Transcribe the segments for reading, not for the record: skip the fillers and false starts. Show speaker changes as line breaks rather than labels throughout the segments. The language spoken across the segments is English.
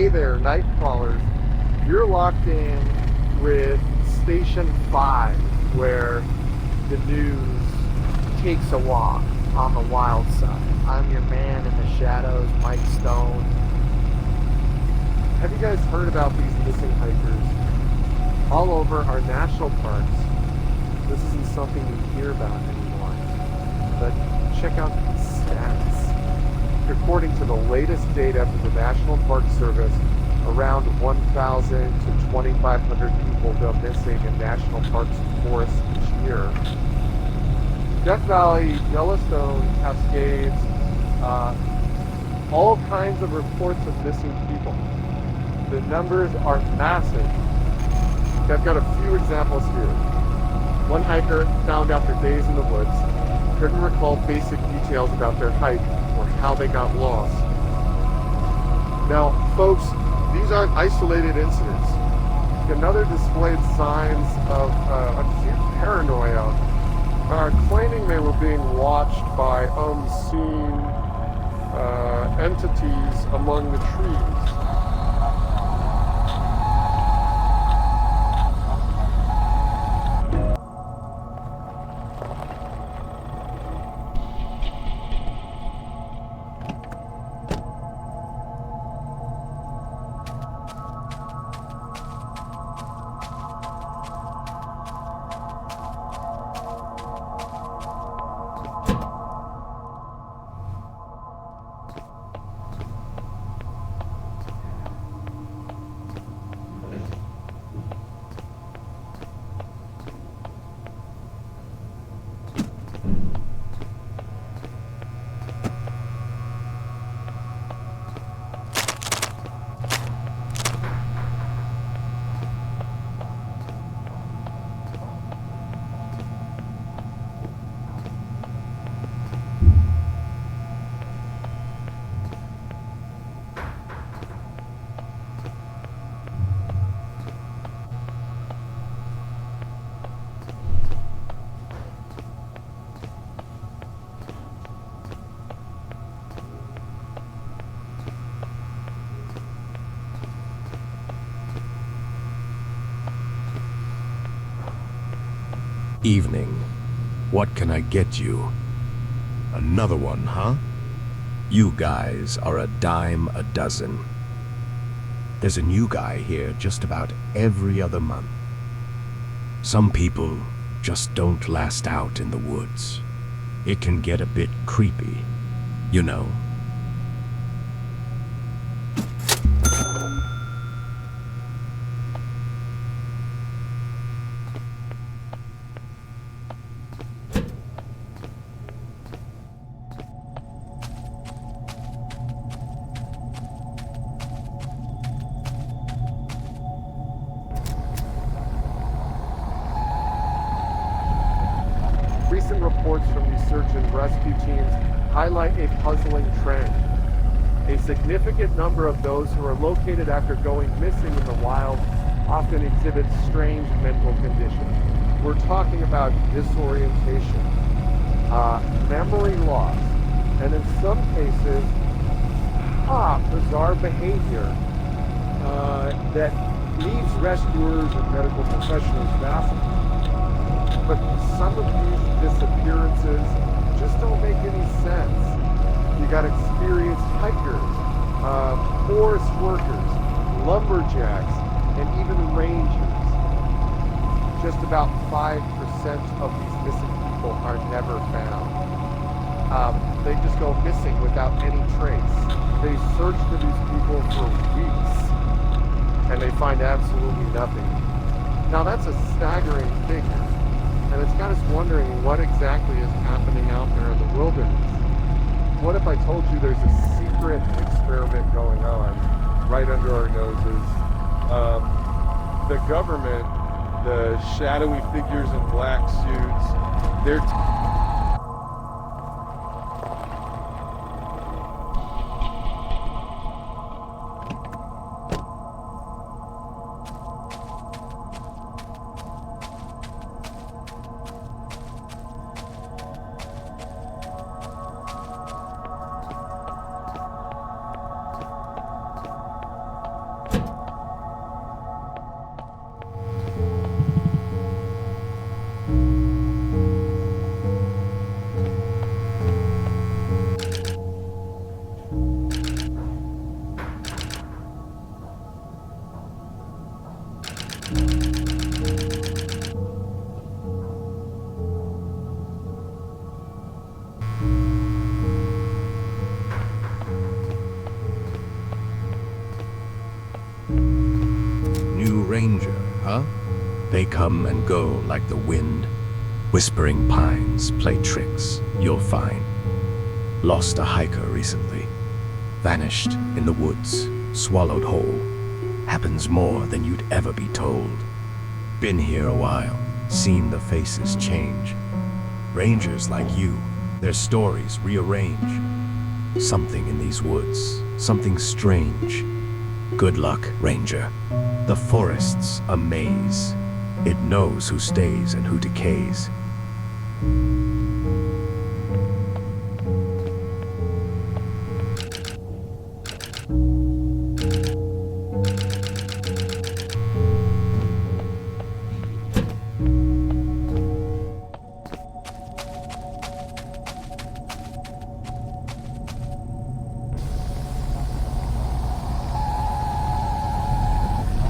Hey there, night crawlers. You're locked in with Station 5, where the news takes a walk on the wild side. I'm your man in the shadows, Mike Stone. Have you guys heard about these missing hikers all over our national parks? This isn't something you hear about anymore. But check out these stats. According to the latest data from the National Park Service, around 1,000 to 2,500 people go missing in national parks and forests each year. Death Valley, Yellowstone, Cascades, all kinds of reports of missing people. The numbers are massive. I've got a few examples here. One hiker found after days in the woods couldn't recall basic details about their hike or how they got lost. Now, folks, these aren't isolated incidents. Another displayed signs of acute paranoia, claiming they were being watched by unseen entities among the trees.
Evening. What can I get you? Another one, huh? You guys are a dime a dozen. There's a new guy here just about every other month. Some people just don't last out in the woods. It can get a bit creepy, you know.
Recent reports from these search and rescue teams highlight a puzzling trend. A significant number of those who are located after going missing in the wild often exhibit strange mental conditions. We're talking about disorientation, memory loss, and in some cases, bizarre behavior that leaves rescuers and medical professionals baffled. But some of these disappearances just don't make any sense. You got experienced hikers, forest workers, lumberjacks, and even rangers. Just about 5% of these missing people are never found. They just go missing without any trace. They search for these people for weeks, and they find absolutely nothing. Now that's a staggering figure. And it's got us wondering what exactly is happening out there in the wilderness. What if I told you there's a secret experiment going on right under our noses? The government, the shadowy figures in black suits, they're
New ranger, huh? They come and go like the wind. Whispering pines play tricks, you'll find. Lost a hiker recently. Vanished in the woods, swallowed whole. Happens more than you'd ever be told. Been here a while, seen the faces change. Rangers like you, their stories rearrange. Something in these woods, something strange. Good luck, ranger. The forest's a maze. It knows who stays and who decays.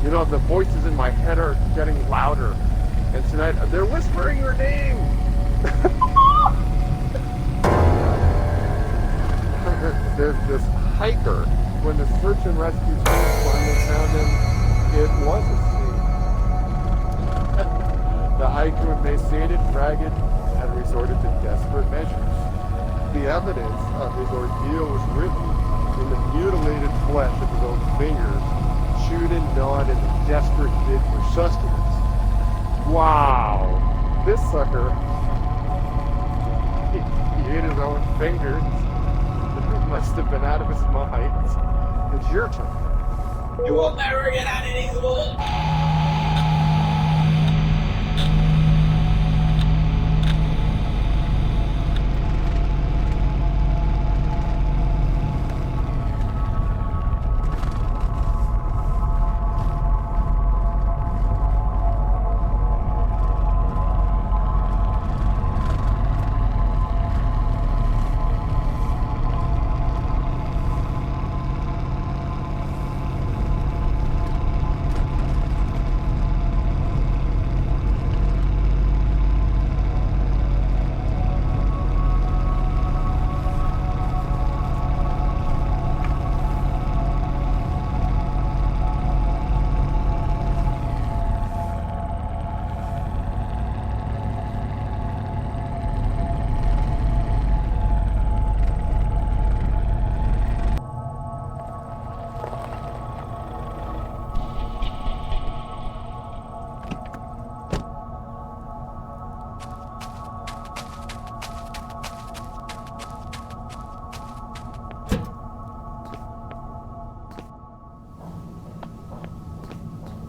You know, the voices in my head are getting louder. And tonight, they're whispering your name. There's this hiker. When the search and rescue team finally found him, it was a scene. The hiker, emaciated, ragged, had resorted to desperate measures. The evidence of his ordeal was written in the mutilated flesh of his own fingers, chewed and gnawed in a desperate bid for sustenance. Wow, this sucker, he ate his own fingers. It must have been out of his mind. It's your turn.
You will never get out of these woods.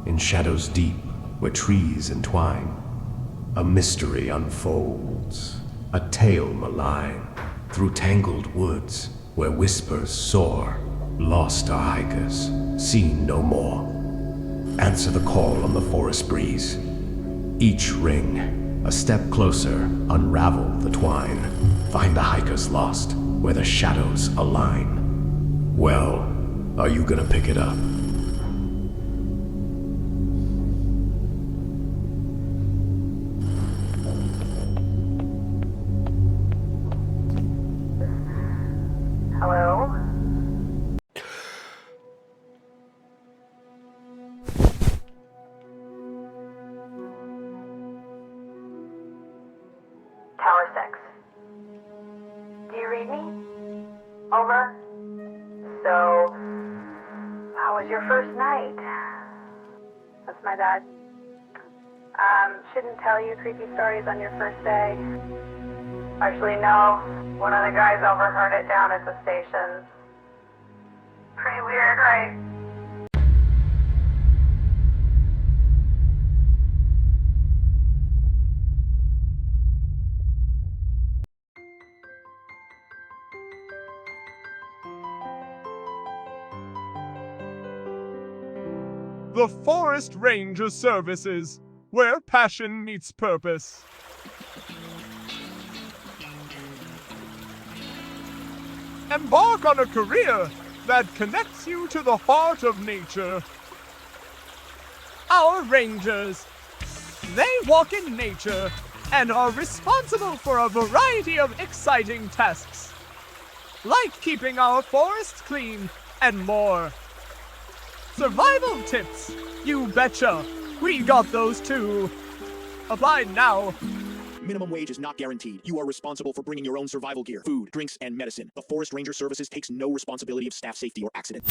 In shadows deep, where trees entwine, a mystery unfolds, a tale malign. Through tangled woods, where whispers soar, lost are hikers, seen no more. Answer the call on the forest breeze. Each ring, a step closer, unravel the twine. Find the hikers lost, where the shadows align. Well, are you gonna pick it up?
Hello? Tower 6. Do you read me? Over. So, how was your first night? That's my bad. Shouldn't tell you creepy stories on your first day. Actually, no. One of the guys overheard it down at the station. Pretty weird, right?
The Forest Ranger Services, where passion meets purpose. Embark on a career that connects you to the heart of nature. our rangers. They walk in nature and are responsible for a variety of exciting tasks, like keeping our forests clean and more. Survival tips, you betcha. We got those too. Apply now.
Minimum wage is not guaranteed. You are responsible for bringing your own survival gear, food, drinks, and medicine. The Forest Ranger Services takes no responsibility of staff safety or accident.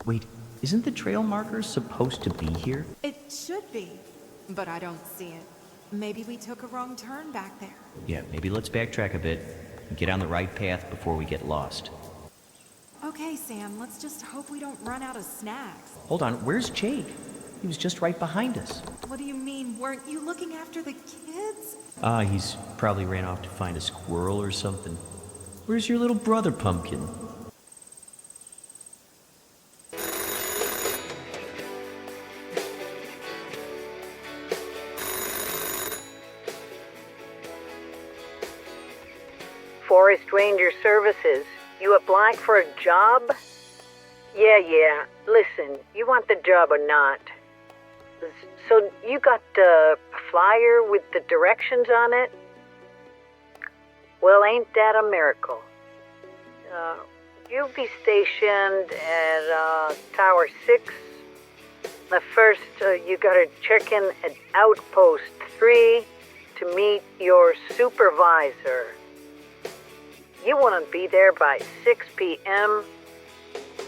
Wait, isn't the trail marker supposed to be here?
It should be, but I don't see it. Maybe we took a wrong turn back there.
Yeah, maybe let's backtrack a bit and get on the right path before we get lost.
Okay, Sam, let's just hope we don't run out of snacks.
Hold on, where's Jake? He was just right behind us.
What do you mean? Weren't you looking after the kids?
He's probably ran off to find a squirrel or something. Where's your little brother, Pumpkin?
Forest Ranger Services. You applied for a job? Yeah. Listen, you want the job or not? So you got a flyer with the directions on it? Well, ain't that a miracle? You'll be stationed at Tower 6. First, you gotta check in at Outpost 3 to meet your supervisor. You want to be there by 6 p.m.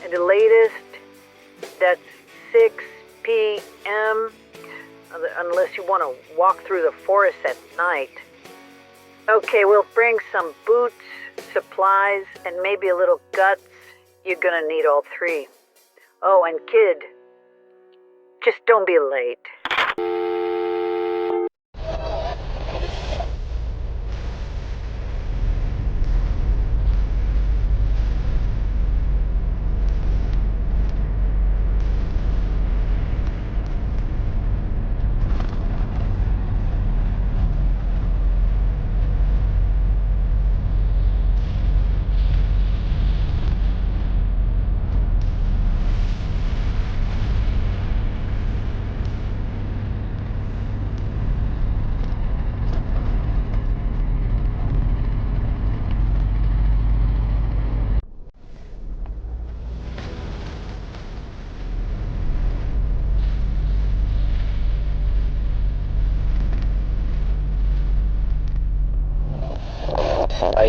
At the latest, that's 6 p.m. Unless you want to walk through the forest at night. Okay, we'll bring some boots, supplies, and maybe a little guts. You're gonna need all three. Oh, and kid, just don't be late.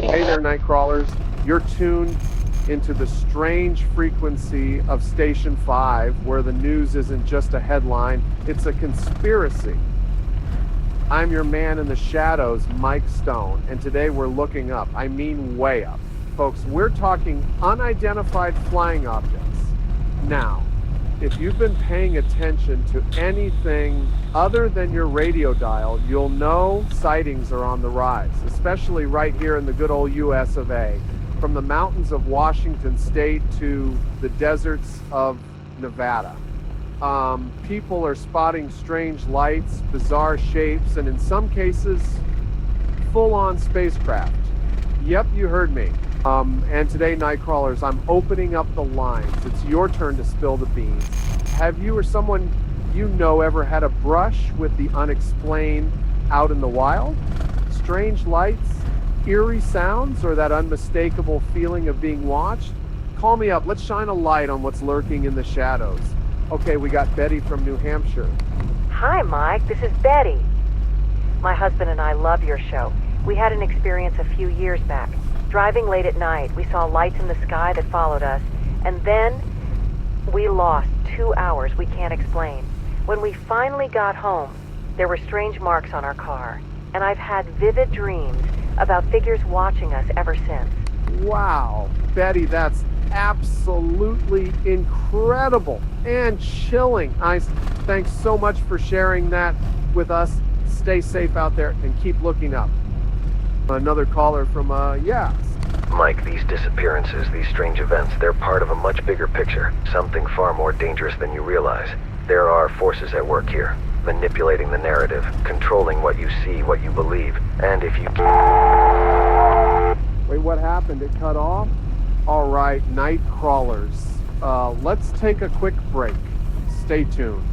Hey there, Nightcrawlers. You're tuned into the strange frequency of Station 5, where the news isn't just a headline, it's a conspiracy. I'm your man in the shadows, Mike Stone, and today we're looking up. I mean way up. Folks, we're talking unidentified flying objects. Now, if you've been paying attention to anything other than your radio dial, you'll know sightings are on the rise, especially right here in the good old US of A. From the mountains of Washington State to the deserts of Nevada. People are spotting strange lights, bizarre shapes, and in some cases, full-on spacecraft. Yep, you heard me. And today, Nightcrawlers, I'm opening up the lines. It's your turn to spill the beans. Have you or someone you know, ever had a brush with the unexplained out in the wild? Strange lights, eerie sounds, or that unmistakable feeling of being watched? Call me up. Let's shine a light on what's lurking in the shadows. Okay, we got Betty from New Hampshire.
Hi, Mike. This is Betty. My husband and I love your show. We had an experience a few years back. Driving late at night, we saw lights in the sky that followed us, and then we lost 2 hours we can't explain. When we finally got home, there were strange marks on our car, and I've had vivid dreams about figures watching us ever since.
Wow, Betty, that's absolutely incredible and chilling. Thanks so much for sharing that with us. Stay safe out there and keep looking up. Another caller from, Yes.
Mike, these disappearances, these strange events, they're part of a much bigger picture. Something far more dangerous than you realize. There are forces at work here, manipulating the narrative, controlling what you see, what you believe, and if you...
Wait, what happened? It cut off? All right, night crawlers. Let's take a quick break. Stay tuned.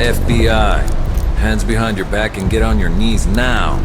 FBI, hands behind your back and get on your knees now.